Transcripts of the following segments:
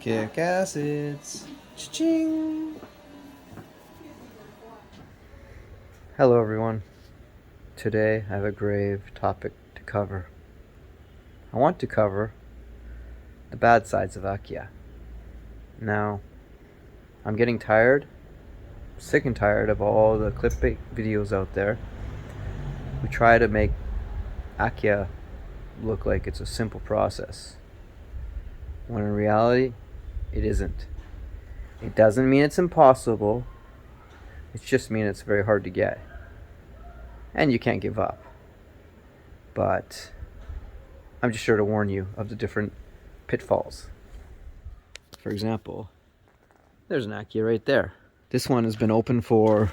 Kick acids. Cha-ching. Hello everyone. Today I have a grave topic to cover. I want to cover the bad sides of Akiya. Now, I'm getting tired, sick and tired of all the clickbait videos out there who try to make Akiya look like it's a simple process, when in reality, it isn't. It doesn't mean it's impossible. It just means it's very hard to get. And you can't give up. But I'm just sure to warn you of the different pitfalls. For example, there's an Akiya right there. This one has been open for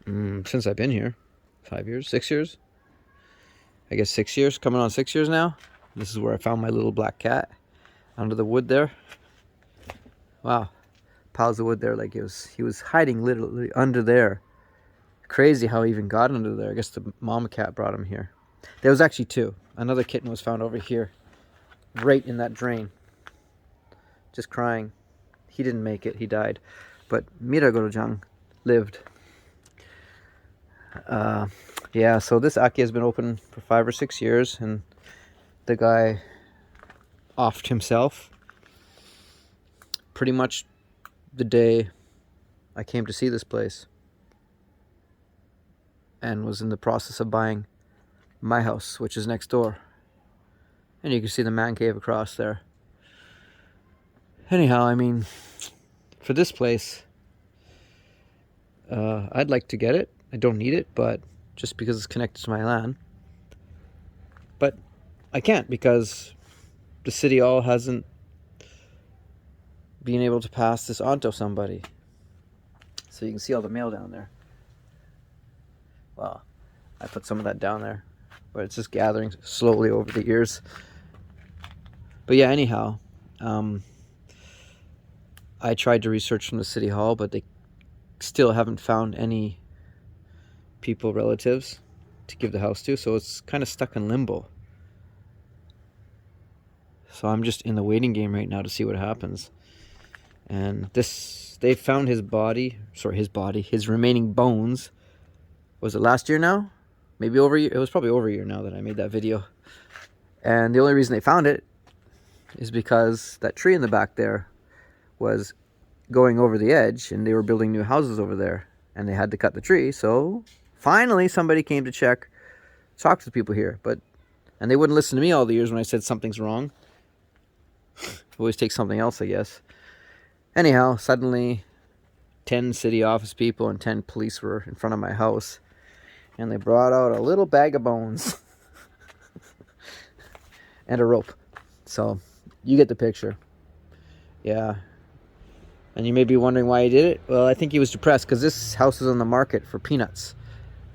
since I've been here. 5 years, 6 years. I guess 6 years, coming on 6 years now. This is where I found my little black cat under the wood there. Wow, piles of wood there, like he was hiding literally under there. Crazy how he even got under there. I guess the mama cat brought him here. There was actually two. Another kitten was found over here, right in that drain, just crying. He didn't make it, he died. But Miragorojang lived. Yeah, so this Akiya has been open for 5 or 6 years, and the guy offed himself pretty much the day I came to see this place, and was in the process of buying my house, which is next door. And you can see the man cave across there. Anyhow, I mean, for this place, I'd like to get it. I don't need it, but just because it's connected to my land. But I can't because the city hall hasn't been able to pass this on to somebody. So you can see all the mail down there. Well, I put some of that down there, but it's just gathering slowly over the years. But yeah, anyhow, I tried to research from the city hall, but they still haven't found any people, relatives, to give the house to, so it's kind of stuck in limbo. So I'm just in the waiting game right now to see what happens. And they found his remaining bones. Was it last year now? Maybe over a year. It was probably over a year now that I made that video. And the only reason they found it is because that tree in the back there was going over the edge, and they were building new houses over there, and they had to cut the tree. So finally somebody came to talk to the people here, and they wouldn't listen to me all the years when I said something's wrong. Always take something else, I guess. Anyhow, suddenly 10 city office people and 10 police were in front of my house, and they brought out a little bag of bones and a rope. So you get the picture. Yeah. And you may be wondering why he did it. Well, I think he was depressed because this house is on the market for peanuts.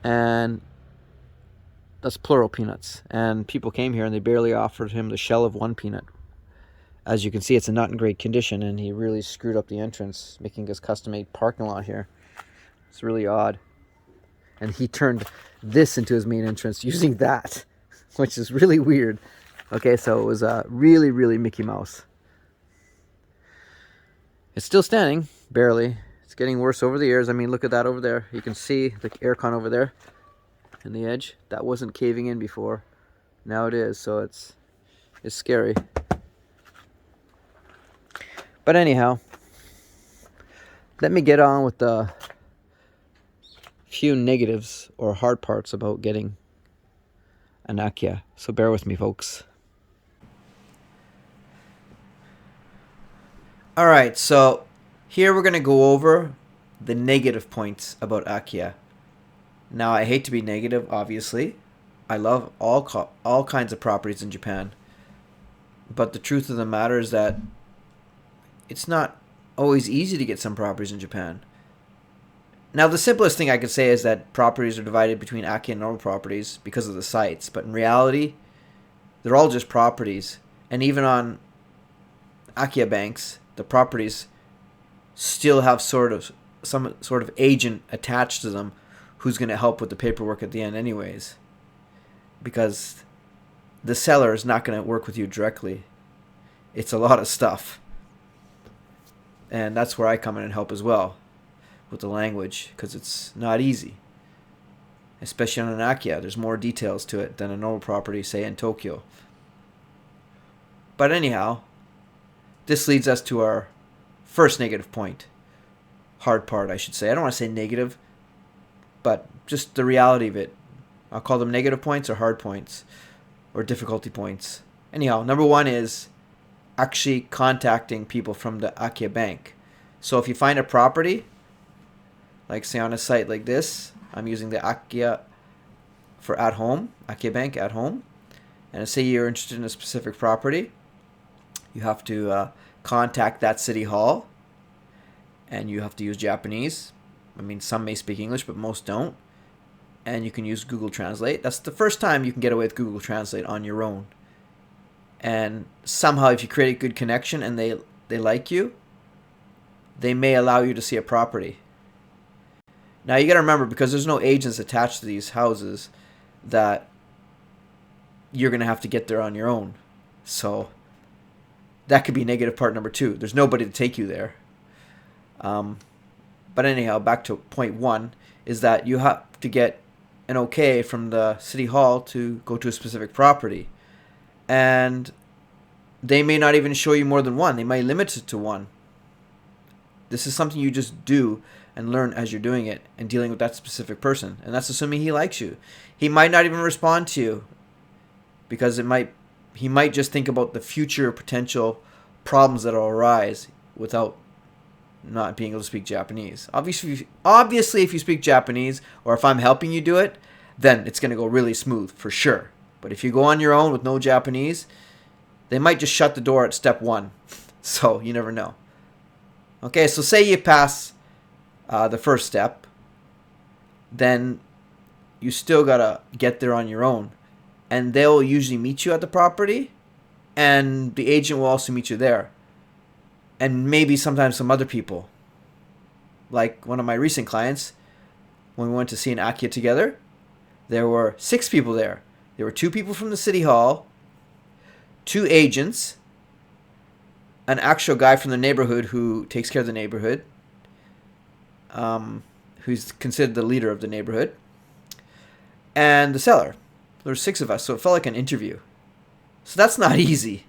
And that's plural, peanuts. And people came here and they barely offered him the shell of one peanut. As you can see, it's not in great condition, and he really screwed up the entrance, making his custom-made parking lot here. It's really odd. And he turned this into his main entrance using that, which is really weird. Okay, so it was really, really Mickey Mouse. It's still standing, barely. It's getting worse over the years. I mean, look at that over there. You can see the aircon over there in the edge. That wasn't caving in before. Now it is, so it's scary. But anyhow, let me get on with the few negatives or hard parts about getting an Akiya. So bear with me, folks. Alright, so here we're going to go over the negative points about Akiya. Now, I hate to be negative, obviously. I love all kinds of properties in Japan. But the truth of the matter is that it's not always easy to get some properties in Japan. Now, the simplest thing I could say is that properties are divided between Akiya and normal properties because of the sites. But in reality, they're all just properties. And even on Akiya banks, the properties still have some sort of agent attached to them who's going to help with the paperwork at the end anyways. Because the seller is not going to work with you directly. It's a lot of stuff. And that's where I come in and help as well with the language, because it's not easy. Especially on an Akiya, there's more details to it than a normal property, say in Tokyo. But anyhow, this leads us to our first negative point. Hard part, I should say. I don't want to say negative, but just the reality of it. I'll call them negative points or hard points or difficulty points. Anyhow, number one is actually contacting people from the Akiya bank. So if you find a property, like say on a site like this, I'm using the Akiya for at home, Akiya bank at home. And say you're interested in a specific property, you have to contact that city hall, and you have to use Japanese. I mean, some may speak English, but most don't. And you can use Google Translate. That's the first time you can get away with Google Translate on your own. And somehow, if you create a good connection and they like you, they may allow you to see a property. Now, you got to remember, because there's no agents attached to these houses, that you're going to have to get there on your own. So that could be negative part number two. There's nobody to take you there. But anyhow, back to point one, is that you have to get an okay from the city hall to go to a specific property. And they may not even show you more than one. They might limit it to one. This is something you just do and learn as you're doing it and dealing with that specific person. And that's assuming he likes you. He might not even respond to you, because he might just think about the future potential problems that will arise without not being able to speak Japanese. Obviously, if you speak Japanese, or if I'm helping you do it, then it's going to go really smooth for sure. But if you go on your own with no Japanese, they might just shut the door at step one. So you never know. Okay, so say you pass the first step, then you still got to get there on your own. And they'll usually meet you at the property, and the agent will also meet you there. And maybe sometimes some other people. Like one of my recent clients, when we went to see an Akiya together, there were 6 people there. There were 2 people from the city hall, 2 agents, an actual guy from the neighborhood who takes care of the neighborhood, who's considered the leader of the neighborhood, and the seller. There were 6 of us, so it felt like an interview. So that's not easy.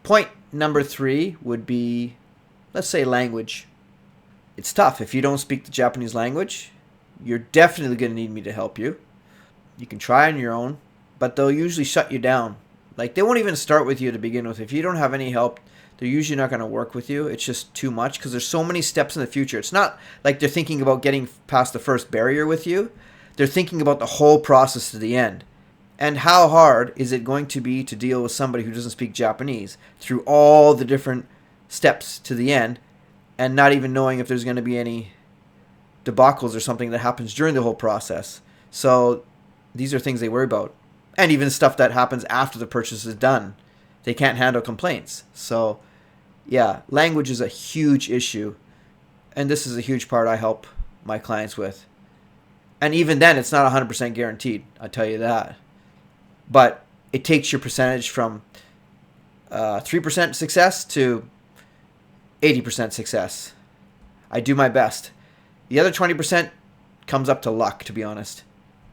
Point number 3 would be, let's say, language. It's tough. If you don't speak the Japanese language, you're definitely going to need me to help you. You can try on your own, but they'll usually shut you down. Like, they won't even start with you to begin with. If you don't have any help, they're usually not going to work with you. It's just too much, because there's so many steps in the future. It's not like they're thinking about getting past the first barrier with you. They're thinking about the whole process to the end. And how hard is it going to be to deal with somebody who doesn't speak Japanese through all the different steps to the end, and not even knowing if there's going to be any debacles or something that happens during the whole process. So these are things they worry about. And even stuff that happens after the purchase is done. They can't handle complaints. So yeah, language is a huge issue. And this is a huge part I help my clients with. And even then, it's not 100% guaranteed, I'll tell you that. But it takes your percentage from 3% success to 80% success. I do my best. The other 20% comes up to luck, to be honest.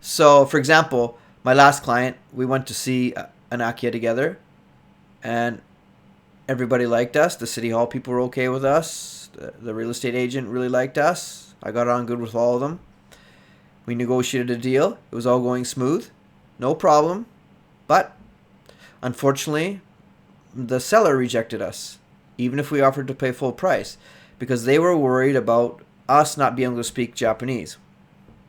So, for example, my last client, we went to see an Akiya together, and everybody liked us. The city hall people were okay with us. The real estate agent really liked us. I got on good with all of them. We negotiated a deal. It was all going smooth. No problem. But, unfortunately, the seller rejected us, even if we offered to pay full price, because they were worried about us not being able to speak Japanese.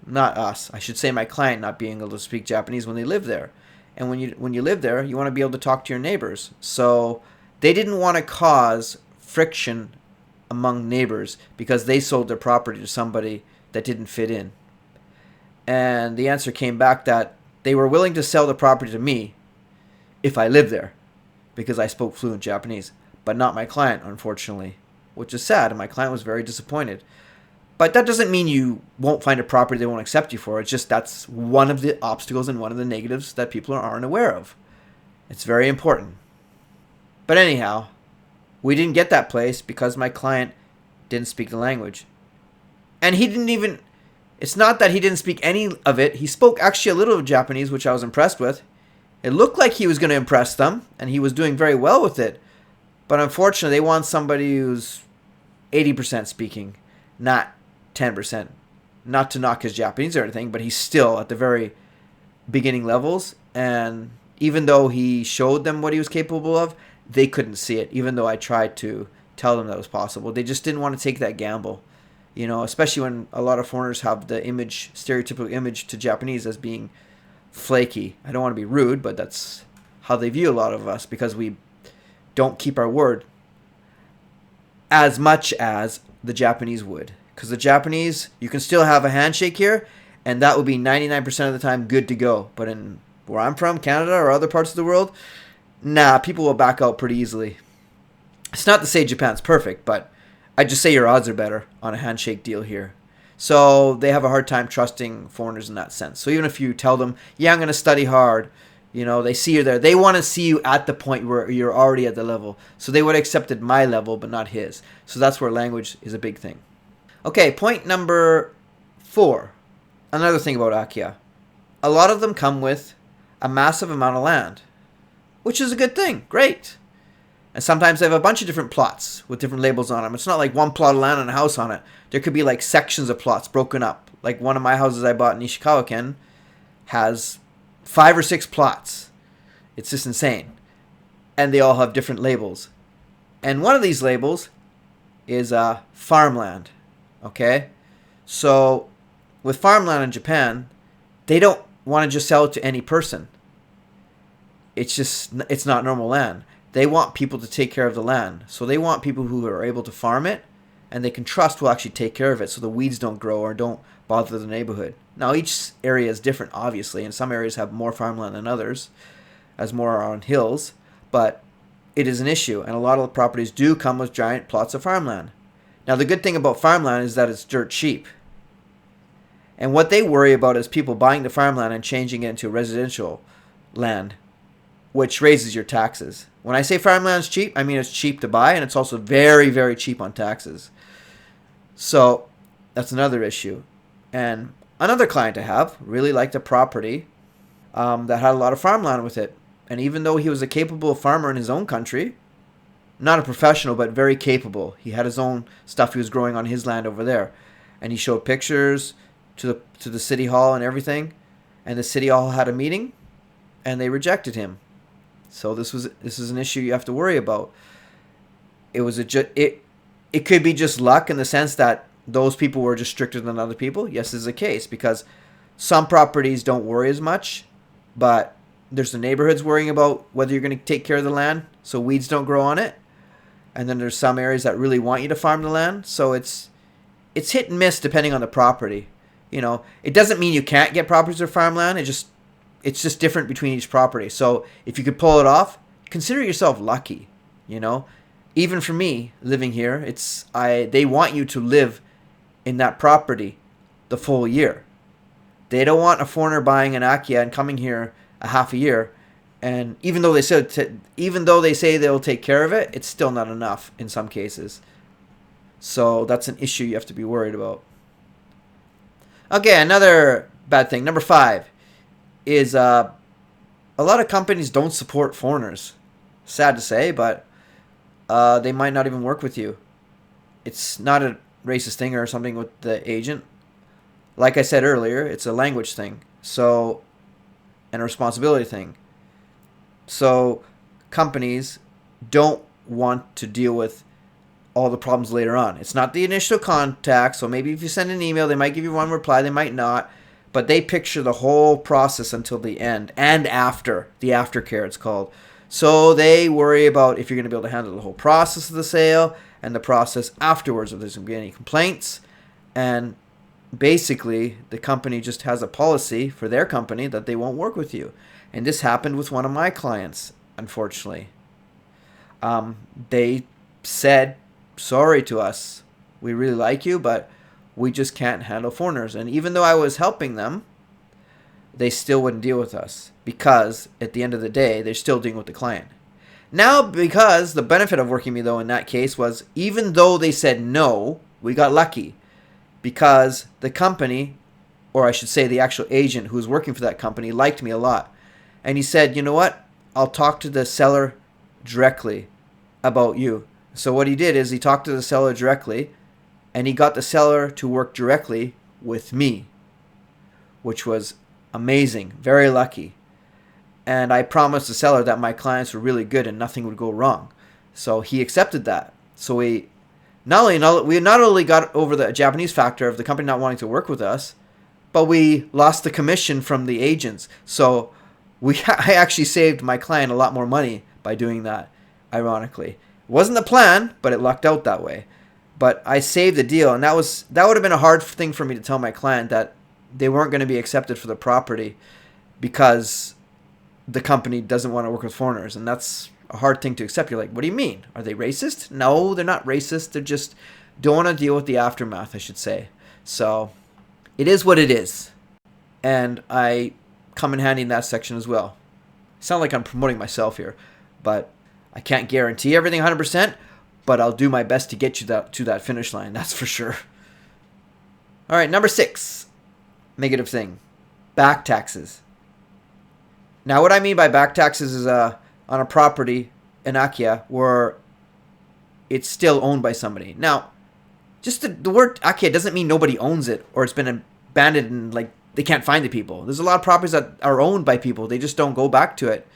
Not us. I should say my client not being able to speak Japanese when they live there. And when you live there, you want to be able to talk to your neighbors. So they didn't want to cause friction among neighbors because they sold their property to somebody that didn't fit in. And the answer came back that they were willing to sell the property to me if I lived there, because I spoke fluent Japanese, but not my client, unfortunately, which is sad, and my client was very disappointed. But that doesn't mean you won't find a property they won't accept you for. It's just that's one of the obstacles and one of the negatives that people aren't aware of. It's very important. But anyhow, We didn't get that place because my client didn't speak the language. And he didn't even, it's not that he didn't speak any of it. He spoke actually a little of Japanese, which I was impressed with. It looked like he was going to impress them, and he was doing very well with it. But unfortunately, they want somebody who's 80% speaking, not 10%. Not to knock his Japanese or anything, but he's still at the very beginning levels. And even though he showed them what he was capable of, they couldn't see it, even though I tried to tell them that was possible. They just didn't want to take that gamble. You know, especially when a lot of foreigners have the image, stereotypical image to Japanese as being flaky. I don't want to be rude, but that's how they view a lot of us because we don't keep our word as much as the Japanese would. Because the Japanese, you can still have a handshake here, and that would be 99% of the time good to go. But in where I'm from, Canada or other parts of the world, nah, people will back out pretty easily. It's not to say Japan's perfect, but I'd just say your odds are better on a handshake deal here. So they have a hard time trusting foreigners in that sense. So even if you tell them, yeah, I'm going to study hard, you know, they see you there. They want to see you at the point where you're already at the level. So they would have accepted my level, but not his. So that's where language is a big thing. Okay, point number 4. Another thing about Akiya. A lot of them come with a massive amount of land, which is a good thing. Great. And sometimes they have a bunch of different plots with different labels on them. It's not like one plot of land and a house on it. There could be like sections of plots broken up. Like one of my houses I bought in Ishikawa-ken has 5 or 6 plots. It's just insane. And they all have different labels. And one of these labels is farmland. Okay? So with farmland in Japan, they don't want to just sell it to any person. It's not normal land. They want people to take care of the land. So they want people who are able to farm it and they can trust will actually take care of it so the weeds don't grow or don't bother the neighborhood. Now, each area is different, obviously, and some areas have more farmland than others, as more are on hills, but it is an issue, and a lot of the properties do come with giant plots of farmland. Now, the good thing about farmland is that it's dirt cheap. And what they worry about is people buying the farmland and changing it into residential land, which raises your taxes. When I say farmland is cheap, I mean it's cheap to buy, and it's also very, very cheap on taxes. So that's another issue. And another client I have really liked a property that had a lot of farmland with it. And even though he was a capable farmer in his own country, not a professional, but very capable, he had his own stuff he was growing on his land over there. And he showed pictures to the city hall and everything. And the city hall had a meeting, and they rejected him. So this is an issue you have to worry about. It could be just luck in the sense that those people were just stricter than other people. Yes, this is a case because some properties don't worry as much, but there's the neighborhoods worrying about whether you're going to take care of the land so weeds don't grow on it. And then there's some areas that really want you to farm the land. So it's hit and miss depending on the property. You know, it doesn't mean you can't get properties or farmland. It's just different between each property. So if you could pull it off, consider yourself lucky. You know, even for me living here, they want you to live in that property the full year. They don't want a foreigner buying an Akiya and coming here a half a year, and even though they say they'll take care of it, it's still not enough in some cases. So that's an issue you have to be worried about. Okay, another bad thing. Number 5 is a lot of companies don't support foreigners. Sad to say, but they might not even work with you. It's not a racist thing or something with the agent. Like I said earlier, it's a language thing. So, and a responsibility thing. So, companies don't want to deal with all the problems later on. It's not the initial contact. So maybe if you send an email, they might give you one reply, they might not. But they picture the whole process until the end and after. The aftercare, it's called. So they worry about if you're going to be able to handle the whole process of the sale and the process afterwards, if there's going to be any complaints. And basically, the company just has a policy for their company that they won't work with you. And this happened with one of my clients, unfortunately. They said, sorry to us. We really like you, but we just can't handle foreigners. And even though I was helping them, they still wouldn't deal with us because at the end of the day, they're still dealing with the client. Now, because the benefit of working with me, though, in that case was even though they said no, we got lucky because the company, or I should say the actual agent who was working for that company, liked me a lot. And he said, you know what? I'll talk to the seller directly about you. So what he did is he talked to the seller directly, and he got the seller to work directly with me, which was amazing, very lucky. And I promised the seller that my clients were really good and nothing would go wrong. So he accepted that. So we not only got over the Japanese factor of the company not wanting to work with us, but we lost the commission from the agents. So I actually saved my client a lot more money by doing that, ironically. It wasn't the plan, but it lucked out that way. But I saved the deal, and that would have been a hard thing for me to tell my client, that they weren't going to be accepted for the property because the company doesn't want to work with foreigners. And that's a hard thing to accept. You're like, what do you mean? Are they racist? No, they're not racist. They're just don't want to deal with the aftermath, I should say. So it is what it is. And I come in handy in that section as well. I sound like I'm promoting myself here, but I can't guarantee everything 100%, but I'll do my best to get you to that finish line, that's for sure. All right, number 6, negative thing, back taxes. Now, what I mean by back taxes is on a property in Akiya where it's still owned by somebody. Now, just the word Akiya doesn't mean nobody owns it or it's been abandoned and like they can't find the people. There's a lot of properties that are owned by people. They just don't go back to it.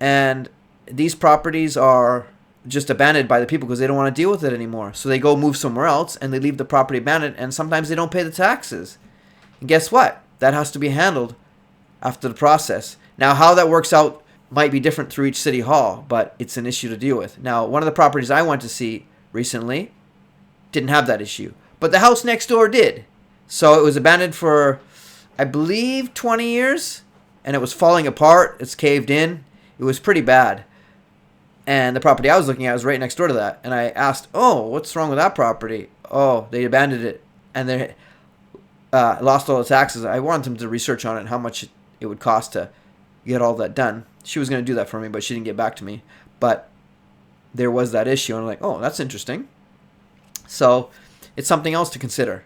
And these properties are just abandoned by the people because they don't want to deal with it anymore. So they go move somewhere else and they leave the property abandoned, and sometimes they don't pay the taxes. And guess what? That has to be handled after the process. Now, how that works out might be different through each city hall, but it's an issue to deal with. Now, one of the properties I went to see recently didn't have that issue, but the house next door did. So it was abandoned for, I believe, 20 years, and it was falling apart. It's caved in. It was pretty bad. And the property I was looking at was right next door to that. And I asked, oh, what's wrong with that property? Oh, they abandoned it, and they lost all the taxes. I wanted them to research on it and how much it would cost to get all that done. She was going to do that for me, but she didn't get back to me. But there was that issue, and I'm like, oh, that's interesting. So it's something else to consider.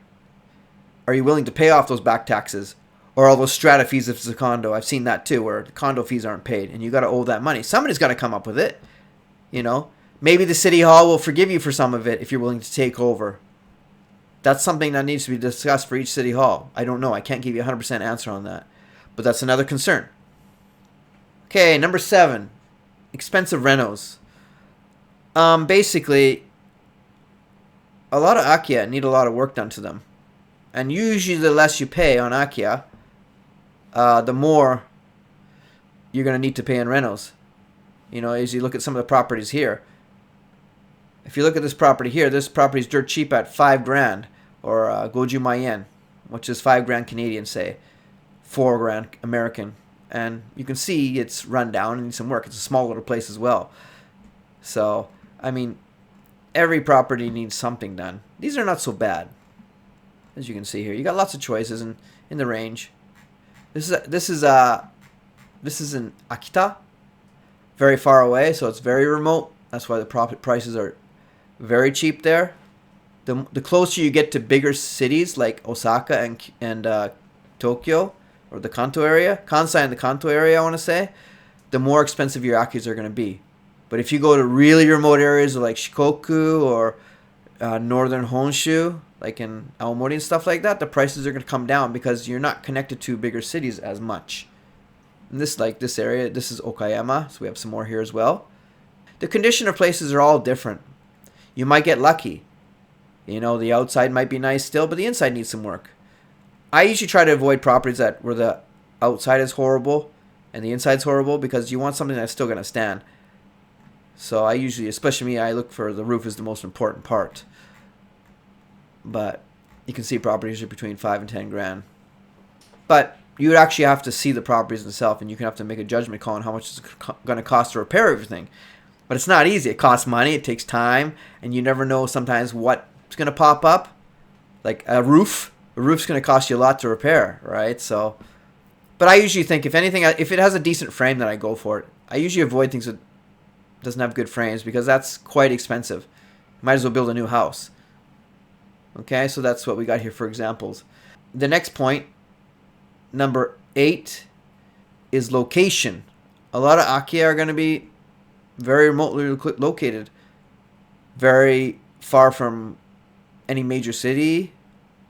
Are you willing to pay off those back taxes? Or all those strata fees if it's a condo? I've seen that too, where the condo fees aren't paid, and you got to owe that money. Somebody's got to come up with it. You know, maybe the city hall will forgive you for some of it if you're willing to take over. That's something that needs to be discussed for each city hall. I don't know. I can't give you a 100% answer on that. But that's another concern. Okay, number 7, expensive renos. Basically, a lot of Akiya need a lot of work done to them. And usually the less you pay on Akiya, the more you're going to need to pay in renos. You know, as you look at some of the properties here. If you look at this property here, this property is dirt cheap at $5,000, or Goju Mayen, which is $5,000 Canadian, say, $4,000 American. And you can see it's run down and needs some work. It's a small little place as well. So, I mean, every property needs something done. These are not so bad, as you can see here. You got lots of choices in the range. This is in Akita, very far away, so it's very remote. That's why the profit prices are very cheap there. The closer you get to bigger cities like Osaka and Tokyo, or the Kanto area, Kansai and the Kanto area, I want to say, the more expensive your Akiyas are going to be. But if you go to really remote areas like Shikoku or northern Honshu, like in Aomori and stuff like that, the prices are going to come down because you're not connected to bigger cities as much. And this area, this is Okayama, so we have some more here as well. The condition of places are all different. You might get lucky. You know, the outside might be nice still, but the inside needs some work. I usually try to avoid properties where the outside is horrible and the inside's horrible, because you want something that's still going to stand. So I usually, especially me, I look for the roof is the most important part. But you can see properties are between $5,000 and $10,000. But you would actually have to see the properties themselves, and you can have to make a judgment call on how much it's going to cost to repair everything. But it's not easy. It costs money. It takes time, and you never know sometimes what's going to pop up. Like a roof. A roof's going to cost you a lot to repair, right? So, but I usually think, if anything, if it has a decent frame, then I go for it. I usually avoid things with doesn't have good frames, because that's quite expensive. Might as well build a new house. Okay, so that's what we got here for examples. The next point, number 8, is location. A lot of Akiya are going to be very remotely located, very far from any major city.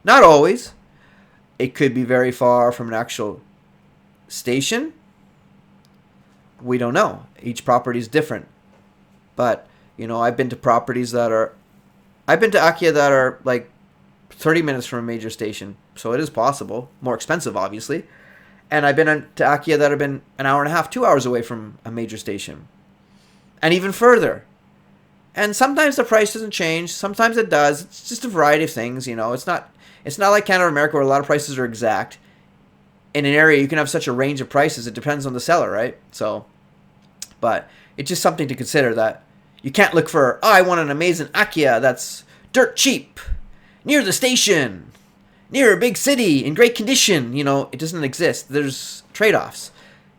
Not always. It could be very far from an actual station. We don't know. Each property is different. But, I've been to Akiya that are like 30 minutes from a major station. So it is possible. More expensive, obviously. And I've been to Akiya that have been an hour and a half, 2 hours away from a major station. And even further. And sometimes the price doesn't change. Sometimes it does. It's just a variety of things, It's not like Canada or America where a lot of prices are exact. In an area, you can have such a range of prices. It depends on the seller, right? But it's just something to consider, that you can't look for, I want an amazing Akiya that's dirt cheap, near the station, near a big city, in great condition. It doesn't exist. There's trade-offs.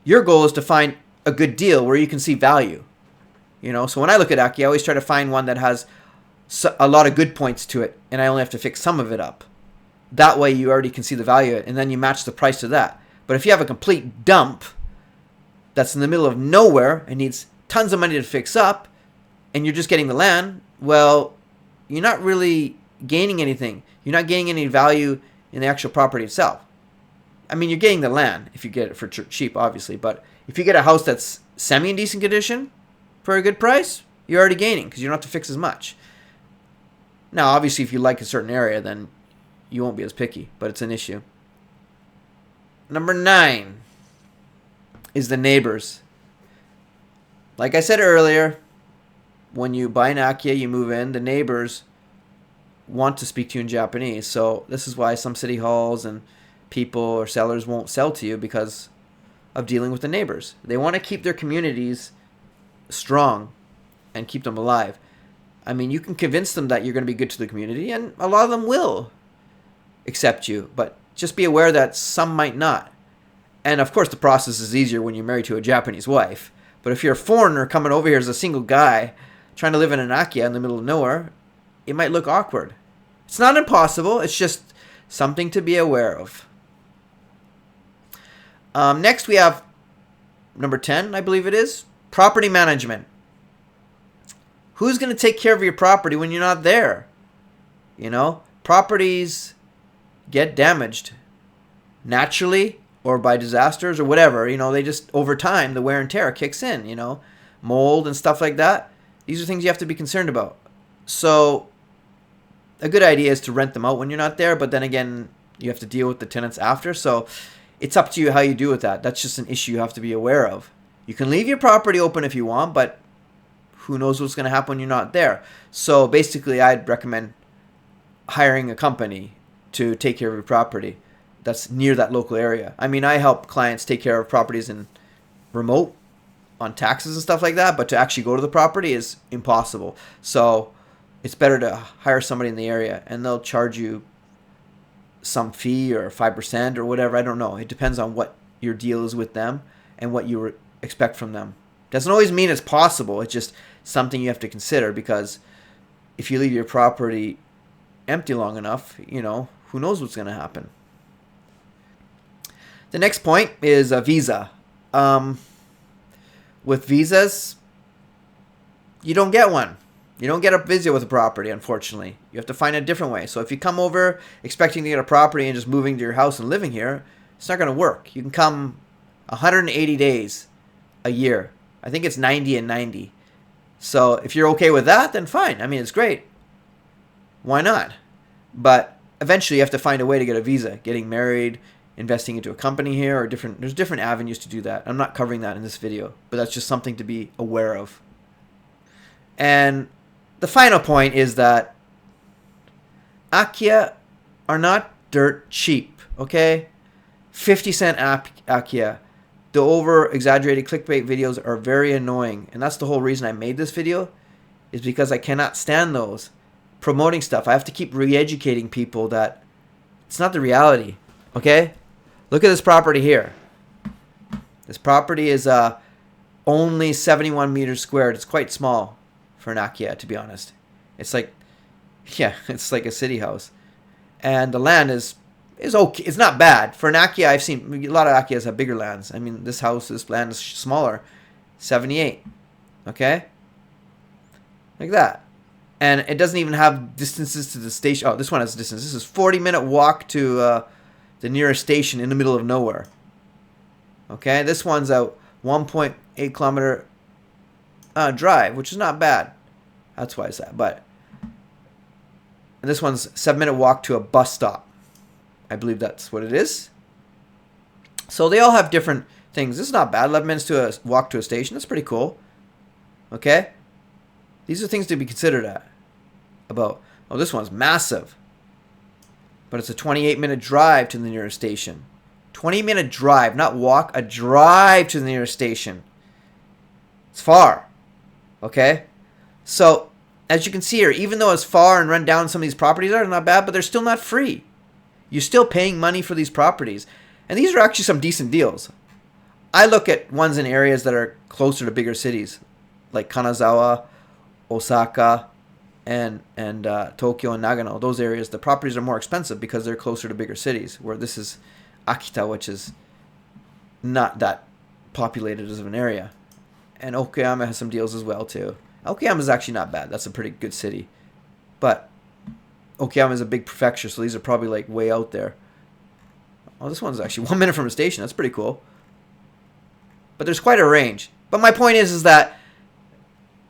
Your goal is to find a good deal where you can see value. So when I look at Akiya, I always try to find one that has a lot of good points to it, and I only have to fix some of it up. That way you already can see the value of it, and then you match the price to that. But if you have a complete dump that's in the middle of nowhere and needs tons of money to fix up, and you're just getting the land, well, you're not really gaining anything. You're not gaining any value in the actual property itself. I mean, you're getting the land if you get it for cheap, obviously. But if you get a house that's in decent condition for a good price, you're already gaining, because you don't have to fix as much. Now, obviously, if you like a certain area, then you won't be as picky, but it's an issue. Number 9 is the neighbors. Like I said earlier, when you buy an Akiya, you move in, the neighbors want to speak to you in Japanese. So this is why some city halls and people or sellers won't sell to you, because of dealing with the neighbors. They want to keep their communities strong and keep them alive. I mean, you can convince them that you're going to be good to the community, and a lot of them will accept you, but just be aware that some might not. And of course, the process is easier when you're married to a Japanese wife. But if you're a foreigner coming over here as a single guy trying to live in an Akiya in the middle of nowhere, it might look awkward. It's not impossible. It's just something to be aware of. Next, we have number 10, I believe it is, property management. Who's going to take care of your property when you're not there? Properties get damaged naturally or by disasters or whatever. They just, over time, the wear and tear kicks in, mold and stuff like that. These are things you have to be concerned about. So a good idea is to rent them out when you're not there, but then again, you have to deal with the tenants after. So it's up to you how you do with that. That's just an issue you have to be aware of. You can leave your property open if you want, but who knows what's going to happen when you're not there. So basically, I'd recommend hiring a company to take care of your property that's near that local area. I mean, I help clients take care of properties in remote on taxes and stuff like that, but to actually go to the property is impossible. So it's better to hire somebody in the area, and they'll charge you some fee or 5% or whatever. I don't know. It depends on what your deal is with them and what you expect from them. Doesn't always mean it's possible. It's just something you have to consider, because if you leave your property empty long enough, who knows what's going to happen. The next point is a visa. With visas, you don't get one. You don't get a visa with a property, unfortunately. You have to find a different way. So if you come over expecting to get a property and just moving to your house and living here, it's not going to work. You can come 180 days a year. I think it's 90 and 90. So if you're okay with that, then fine. I mean, it's great. Why not? But eventually you have to find a way to get a visa. Getting married, investing into a company here, or there's different avenues to do that. I'm not covering that in this video, but that's just something to be aware of. And the final point is that Akiya are not dirt cheap, okay? 50-cent Akiya. The over-exaggerated clickbait videos are very annoying. And that's the whole reason I made this video, is because I cannot stand those. Promoting stuff. I have to keep re-educating people that it's not the reality, okay? Look at this property here. This property is only 71 meters squared. It's quite small for an Akiya, to be honest. It's like, yeah, it's like a city house. And the land is okay. It's not bad. For an Akiya, I've seen a lot of Akiyas have bigger lands. I mean, this land is smaller. 78. Okay? Like that. And it doesn't even have distances to the station. Oh, this one has distance. This is 40-minute walk to the nearest station in the middle of nowhere. Okay? This one's a 1.8 kilometer drive, which is not bad. That's why it's that. But this one's 7-minute walk to a bus stop. I believe that's what it is. So they all have different things. This is not bad. 11 minutes to a walk to a station. That's pretty cool. Okay? These are things to be considered about. Oh, this one's massive. But it's a 28-minute drive to the nearest station. 20-minute drive, not walk, a drive to the nearest station. It's far. Okay? So, as you can see here, even though it's far and run down, some of these properties are not bad, but they're still not free. You're still paying money for these properties. And these are actually some decent deals. I look at ones in areas that are closer to bigger cities, like Kanazawa, Osaka, and Tokyo and Nagano. Those areas, the properties are more expensive because they're closer to bigger cities, where this is Akita, which is not that populated as of an area. And Okayama has some deals as well, too. Okayama is actually not bad. That's a pretty good city. But Okayama is a big prefecture, so these are probably like way out there. Oh, this one's actually 1 minute from a station. That's pretty cool. But there's quite a range. But my point is that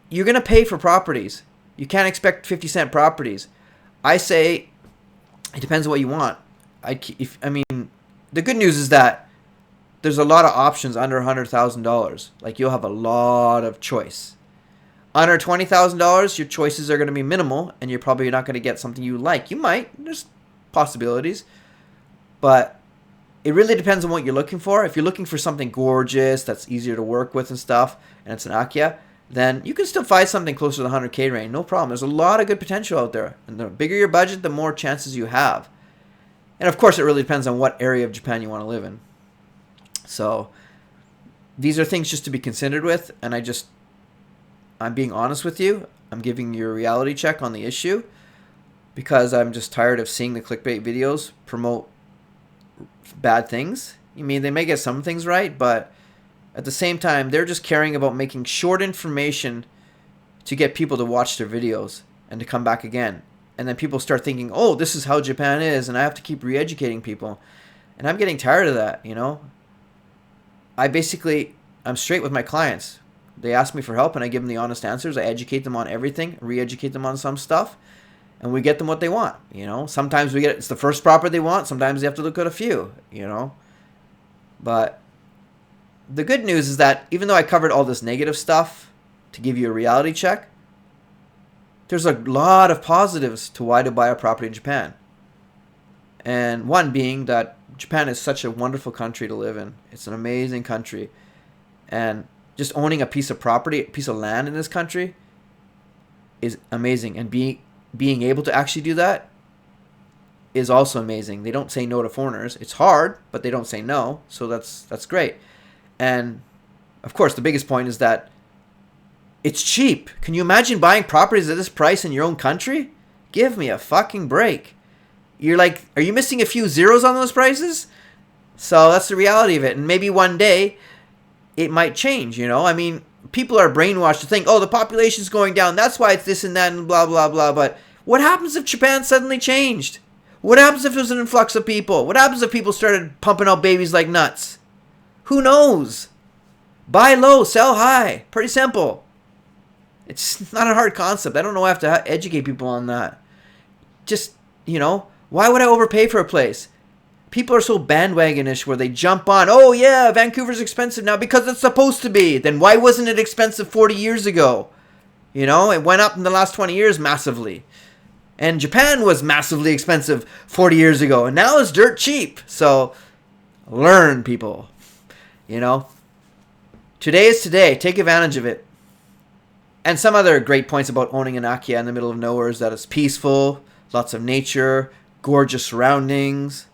you're going to pay for properties. You can't expect 50-cent properties. I say it depends on what you want. I mean, the good news is that there's a lot of options under $100,000. Like, you'll have a lot of choice. Under $20,000, your choices are going to be minimal, and you're probably not going to get something you like. You might. There's possibilities. But it really depends on what you're looking for. If you're looking for something gorgeous, that's easier to work with and stuff, and it's an Akiya, then you can still find something closer to the 100K range. No problem. There's a lot of good potential out there. And the bigger your budget, the more chances you have. And of course, it really depends on what area of Japan you want to live in. So these are things just to be considered with, and I'm being honest with you. I'm giving you a reality check on the issue because I'm just tired of seeing the clickbait videos promote bad things. I mean, they may get some things right, but at the same time, they're just caring about making short information to get people to watch their videos and to come back again. And then people start thinking, oh, this is how Japan is, and I have to keep re-educating people. And I'm getting tired of that, you know? I'm straight with my clients. They ask me for help, and I give them the honest answers. I educate them on everything, re-educate them on some stuff, and we get them what they want, you know? Sometimes it's the first property they want. Sometimes they have to look at a few, you know? But the good news is that even though I covered all this negative stuff to give you a reality check, there's a lot of positives to why to buy a property in Japan. And one being that Japan is such a wonderful country to live in. It's an amazing country. And just owning a piece of property, a piece of land in this country is amazing. And being able to actually do that is also amazing. They don't say no to foreigners. It's hard, but they don't say no. So that's great. And of course, the biggest point is that it's cheap. Can you imagine buying properties at this price in your own country? Give me a fucking break. You're like, are you missing a few zeros on those prices? So that's the reality of it. And maybe one day it might change, you know? I mean, people are brainwashed to think, oh, the population's going down. That's why it's this and that and blah, blah, blah. But what happens if Japan suddenly changed? What happens if there's an influx of people? What happens if people started pumping out babies like nuts? Who knows? Buy low, sell high. Pretty simple. It's not a hard concept. I don't know why I have to educate people on that. Just, you know, why would I overpay for a place? People are so bandwagonish where they jump on, oh yeah, Vancouver's expensive now because it's supposed to be. Then why wasn't it expensive 40 years ago? You know, it went up in the last 20 years massively. And Japan was massively expensive 40 years ago. And now it's dirt cheap. So learn, people. You know, today is today. Take advantage of it. And some other great points about owning an Akiya in the middle of nowhere is that it's peaceful, lots of nature, gorgeous surroundings,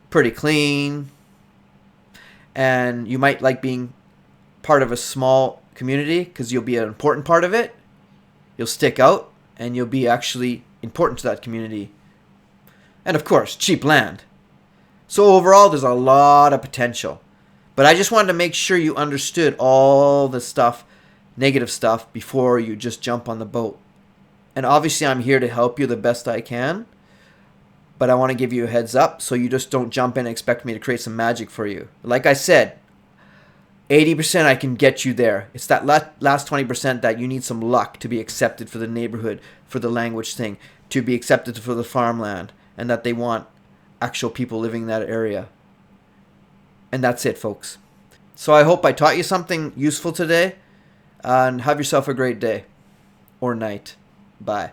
pretty clean. And you might like being part of a small community because you'll be an important part of it. You'll stick out and you'll be actually important to that community. And of course, cheap land. So overall, there's a lot of potential. But I just wanted to make sure you understood all the stuff, negative stuff, before you just jump on the boat. And obviously, I'm here to help you the best I can. But I want to give you a heads up so you just don't jump in and expect me to create some magic for you. Like I said, 80% I can get you there. It's that last 20% that you need some luck to be accepted for the neighborhood, for the language thing, to be accepted for the farmland, and that they want actual people living in that area. And that's it, folks. So I hope I taught you something useful today, and have yourself a great day or night. Bye.